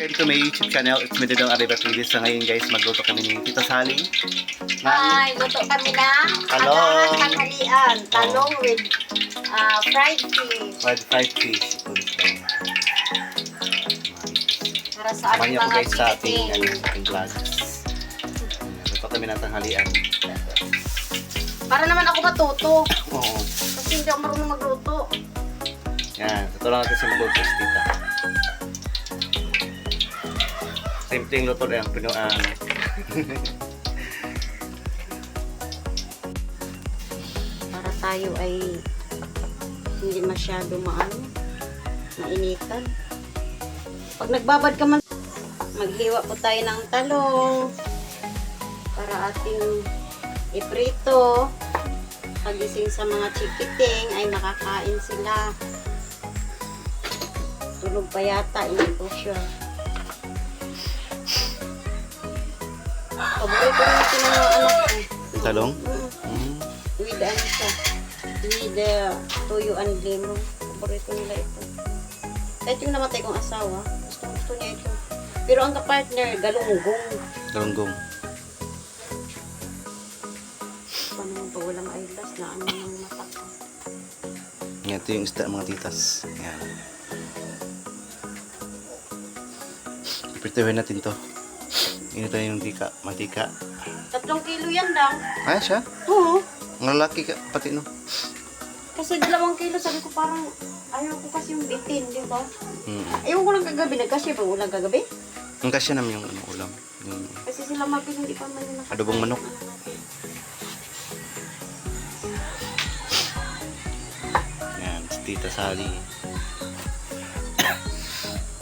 Welcome to my YouTube channel. It's me Dodong Arriba TV. Sa ngayon guys, magluto kami ni Tita Sally. Ay, luto kami ng Talong. tanghalian. Talong with fried fish. Fried fish. Para sa Samahan ating niyo ako mga guys sa ating, chikiting. vlog. Luto kami ng tanghalian. Para naman ako matuto. Oo. Kasi hindi ako marunong magluto. Yan, tutulungan natin si magluto si Tita. Simpleng luto na yung pinuan. Para tayo ay hindi masyado mainitan. Pag nagbabad ka man, maghiwa po tayo ng talong para ating iprito. Pagising sa mga chikiting ay makakain sila. Tulog pa yata, hindi po sure. Paborito rin ito ng mga anak ko. Yung talong? With ano siya, with tuyo and lemon. Paborito nila ito. Kahit yung namatay kong asawa, gusto niya ito. Pero ang kapartner, galunggong. Galunggong. Paano mo pa walang eyeglass na ano ng mata ko? Yan, ito yung isda mga titas. Yan. Iprituhin natin to. Initan yung mantika. 3 kilo yan lang. Ay, siya? Oo. Ang lalaki ka, pati no? Kasi 2 kilo, sabi ko parang ayaw ko kasi yung bitin, di ba? Ayaw ko lang kagabi, nagkasya pa ulang kagabi. Ang kasya naman yung ulam. Yung Kasi sila mapin hindi pa man nila. adobong manok. Yan, si Tita Sally.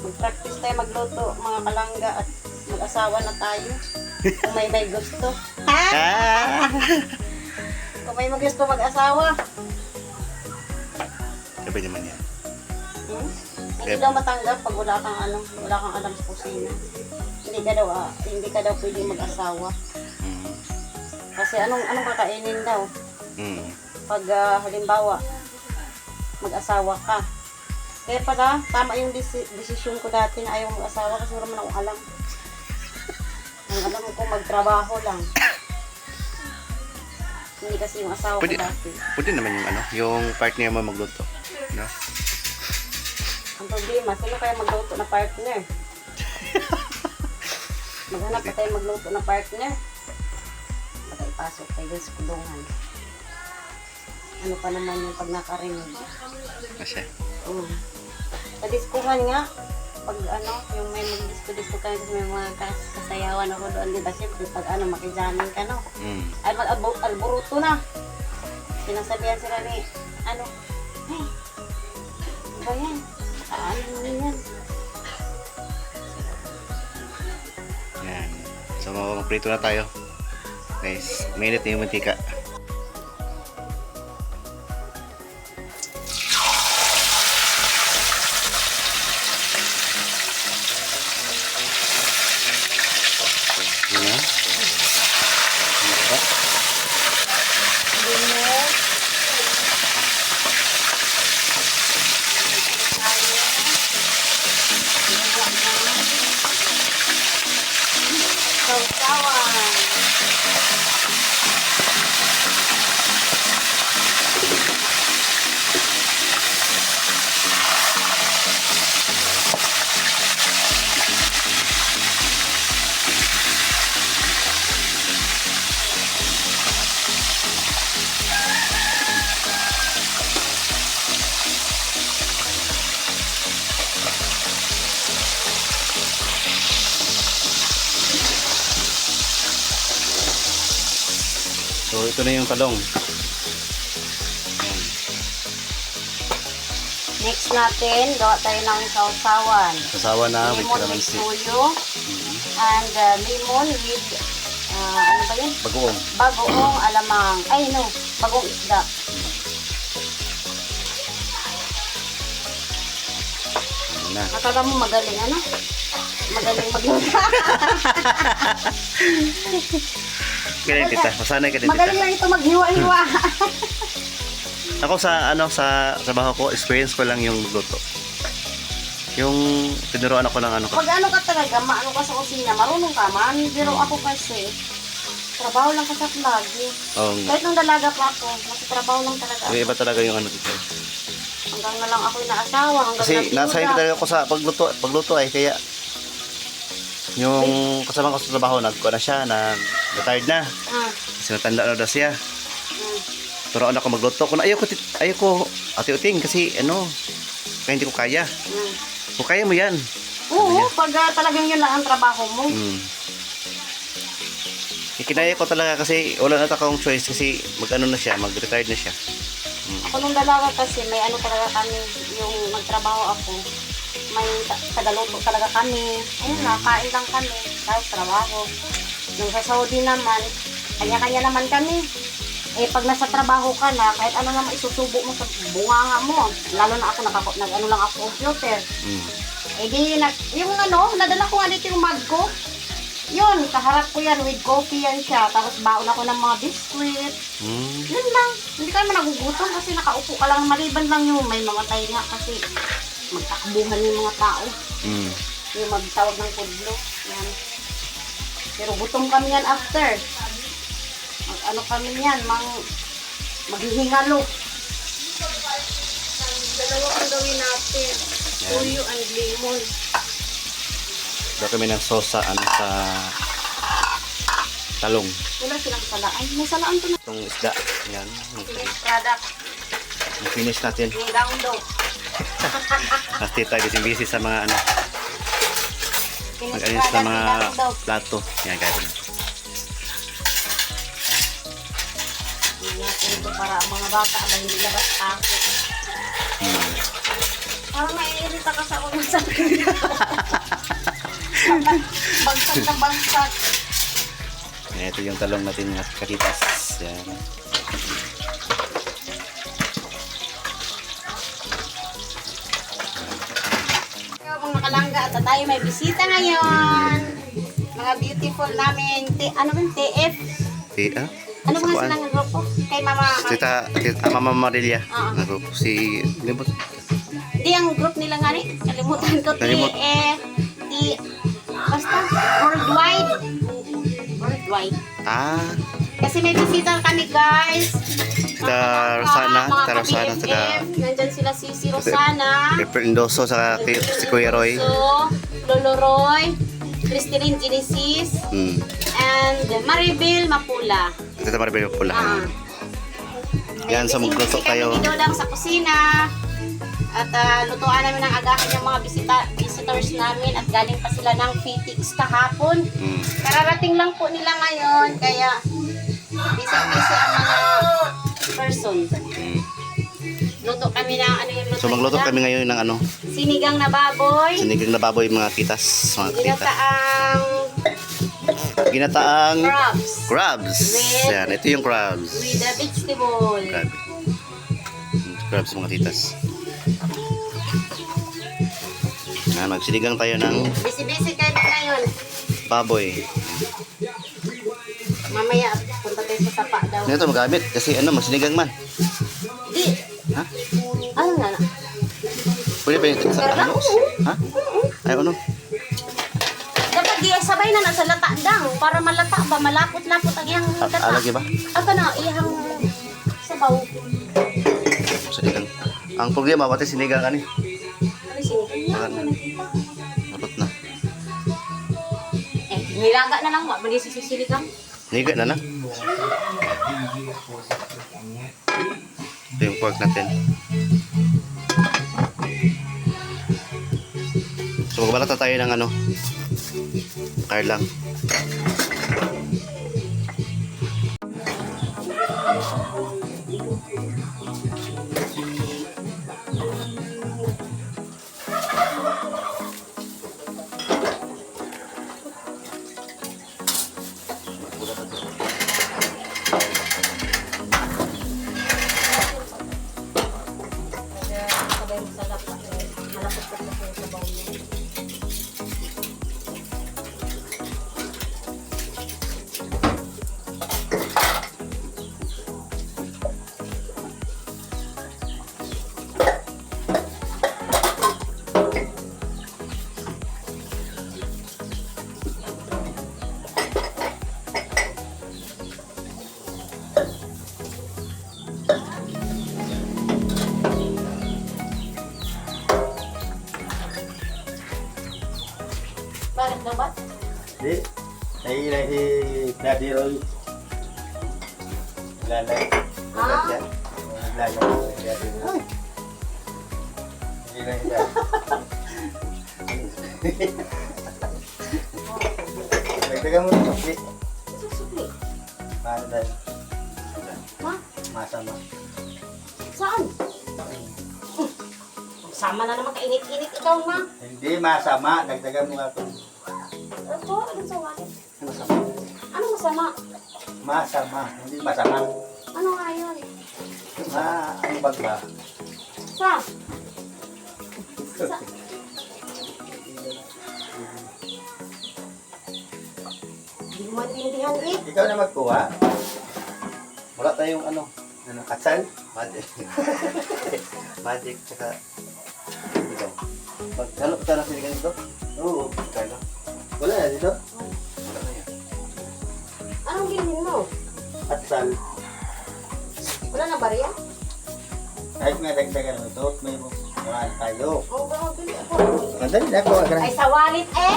Mag-practice tayo magluto, mga kalangga, at mag-asawa na tayo. Kung may gusto. Ha? Ah! Kung may gusto mag-asawa. Sabi naman yan. Hindi daw matanggap pag wala kang alam sa kusina. Hindi ka daw pwede mag-asawa. Kasi anong kakainin daw? Pag halimbawa, mag-asawa ka. Kaya pala, tama yung desisyon ko dati na ayaw mag-asawa kasi wala man akong alam. Ang alam ko magtrabaho lang. Hindi kasi yung asawa ko dati. Pwede naman yung yung partner mo magluto. No? Ang problema, sino kaya magluto na partner? Maghanap pa tayo magluto na partner. Baka ipasok tayo sa kulungan. Ano pa naman yung pag nakarinig? Kasi? Oo. Sa diskuhan nga, pag yung may mag-disco ka kasi may mga kasayawan ako doon, di ba? Siyempre, pag makijamin ka, no? Ay, mag-alburuto na. Sinasabihan sila ni, hey, ba yan? Ano yan? Yan. So, mag-prito na tayo. Guys, minute na yung mantika. So, ito na yung talong. Next natin, gawa tayo ng sausawan. Sasawa na with Lemon with calamansi. tuyo. And lemon with, ano ba yun? Bagoong. Bagoong alamang. Ay, no. Bagong isda. Ano na. Akala mo magaling, ano? Magaling magluto. Ganyan tita. Masanay ka din Magaling tita. lang ito maghiwa-hiwa. Ako sa sa trabaho ko, experience ko lang yung magluto. Yung tinuruan ako ng ano ka. Pag ano ka talaga, maano ka sa kusina, marunong ka man. Pero ako kasi, trabaho lang kasi ako lagi. Oh, Kahit nung dalaga pa ako, nasa trabaho lang talaga ako. yung iba talaga yung ano dito. Hanggang na lang ako inaasawa, hanggang Kasi nasanay nabiyuda. talaga ako sa pagluto ay kaya yung kasama ko sa trabaho nagkuha na siya, nag-retired na. Kasi natanda na daw siya. Turuan ako magluto. Kung ayoko ate uting kasi ano, kaya hindi ko kaya. Kung kaya mo yan. Oo, pag talagang yun lang ang trabaho mo. Ikinaya ko talaga kasi wala na akong choice kasi mag-ano na siya, mag-retired na siya. Ako nung dalaga kasi may ano talaga kami, yung nagtrabaho ako, may tagaluto talaga kami. Ayun na, kain lang kami, tapos trabaho. Nung sa Saudi naman, kanya-kanya naman kami. Eh pag nasa trabaho ka na, kahit ano naman isusubo mo sa bunganga mo, lalo na ako nag-ano lang ako computer. Eh di, yung ano, nadala ko nga dito yung mug ko. Yun, kaharap ko yan with coffee yan siya. Tapos baon ako ng mga biskuit. Yun lang. Hindi ka naman nagugutom kasi nakaupo ka lang. Maliban lang yung may mamatay nga kasi magtakbuhan yung mga tao. Yung magtawag ng kudlo. Yan. Pero gutom kami yan after. Ano kami yan, maghihingalo. Dalawa ang gawin natin. Tuyo and lemon. Daw kami ng sosa ano sa talong. Wala silang salaan. May salaan to na. Itong isda. Yan. Finished product. Yung finish natin. Yung gaundo. Kasi tayo busy sa mga ano, Finished mag-ayos sa product, mga yung gaundo. plato. Yan guys. Hindi natin ito para ang mga bata ba hindi labas takot. Parang naiirita ka sa ulo sa bagsak na bagsak. Yan, ito yung talong natin mga katitas. Yan. Mga kalangga at tayo may bisita ngayon. Mga beautiful namin. Ano ba? TF? Ano ba nga silang grupo? Kay Mama. Mama Marilia. Oo. Nagrupo si Libot. Hindi, ang group nila nga rin. Kalimutan ko. Kalimut. Basta, worldwide. Worldwide. Kasi may bisita kami, guys. Sita Rosana. Mga Sita Rosana. Saka nandyan sila si Rosana. April Indoso. Saka si Kuya Roy. So, Lolo Roy. Christine Genesis. And Maribel Mapula. Ito Maribel pula. Yan, so magluto tayo. Dito lang sa kusina. At lutuan namin ng agahan yung mga visitors namin at galing pa sila ng Phoenix kahapon. Kararating lang po nila ngayon kaya busy-busy ang mga person. Luto kami ng ano yung luto. So magluto kami ngayon ng ano, Sinigang na baboy. sinigang na baboy mga kitas. Mga kita. Ginataang crabs. Yan, ito yung crabs. With the vegetable. Crabs mga titas. Yan, magsinigang tayo ng Busy-busy kami ngayon. baboy. Mamaya punta tayo sa tapa daw. Ito magamit kasi ano, magsinigang man. Di. Ha? Ano nga na? Pwede ba yung sa ano? Ha? Ay, ano? Dapat di ay sabay na nasa lata dang para malata ba malapot-lapot ang iyang lata. Lagi ba? Aka na iyang sabaw. Sinigang. Ang problema, pati sinigang ka ni. Ano sinigang na? Marot na. Nilaga na lang ba? Bali si sinigang. Niga na na. Ito yung pork natin. So magbalata tayo ng ano, karlang. Sabay mo sa lapa. Malapot-lapot yung sabaw niya. Bakit daw ba? Di, nahihila si Daddy Roy. Lalay. Ah? Lalay si Daddy Roy. Nahihila si Daddy. Nagdagan mo ng sukli. Susukli. Paano dahil? Ma? Masama. Saan? Sama na naman kainit-init ikaw, ma. Hindi masama. Dagdagan mo nga ito. Ito, anong sa wallet? Masama. Anong masama? Masama. Hindi masama. Ano nga yun? Ang bag ba? Sa? Sa? Hindi mo maintindihan eh. Ikaw na magkuha. Wala tayong ano, Katsal? magic. Magic, tsaka ito. Magkano pa tayo ng sinigang ito? Oo. Kano? Wala na dito? Wala na yan. Anong bilhin mo? Katsal. Wala na bariya? Kahit nga dagdagan mo ito, may mahal tayo. Oo, baka bili ako. Madali na ako. Ay, sa wallet eh.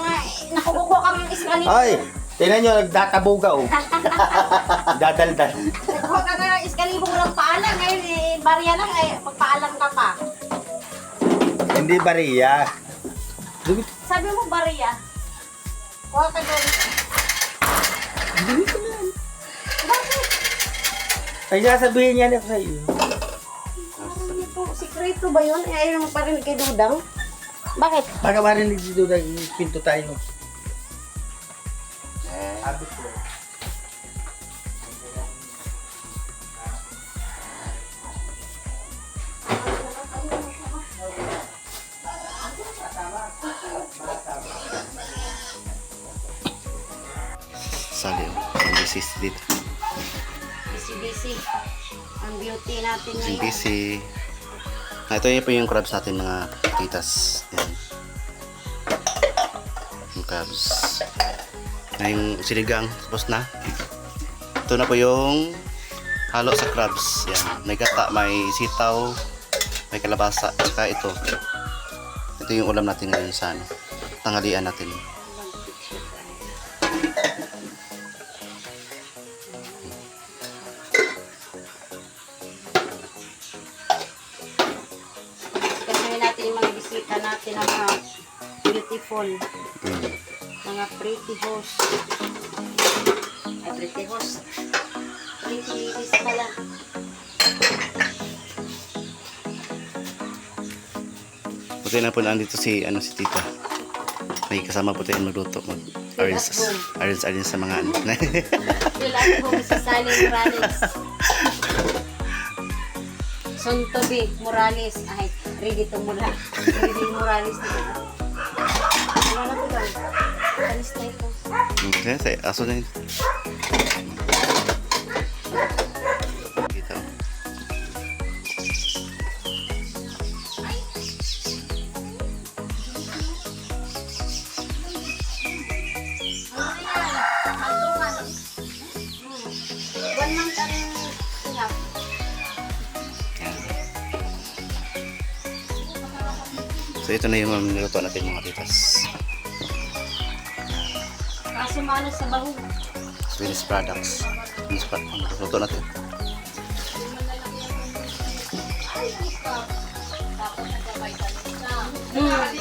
Ay, nakukuha kami ng iskalibong. Ay! Tingnan nyo, nagdatabuga oh. Dadaldal. Nakuha ka ng iskalibong walang paalam. Ngayon eh, bariya lang eh. Magpaalam ka pa. Hindi bariya. Sabi mo bariya. Kuha ka doon. Hindi ko na. Bakit? Ay, sasabihin niya na sa iyo. Ano ito? Sikreto ba yun? Eh, ayaw naman parinig kay Dudang. Bakit? Baka marinig dito na pinto tayo. Sabi ko. Sali, ang busy dito. Busy-busy. Ang beauty natin Ang ngayon. busy. Ito yun po yung crabs natin mga titas. Yan. Yung crabs. Na yung sinigang, tapos na. Ito na po yung halo sa crabs. Yan. May gata, may sitaw, may kalabasa, saka ito. Ito yung ulam natin ngayon sa ano, tanghalian natin. Kasi natin yung mga bisita natin ng mga beautiful. Mm. Mga pretty host. Ay, pretty host. Pretty ladies pala. Buti na po nandito si tita. May kasama po tayo magluto. Arrange sa mga ano. Feel at home si Sally Morales. Soon to be Morales. Ay, ready to mula. Ready Morales. Wala na po daw. Alis na ito. Okay, say, aso na yun. Dito. One month ang enough. Yan. So ito na yung niluto natin mga titas. Kaso maano sa baho. Swedish products. Luto natin. Hmm.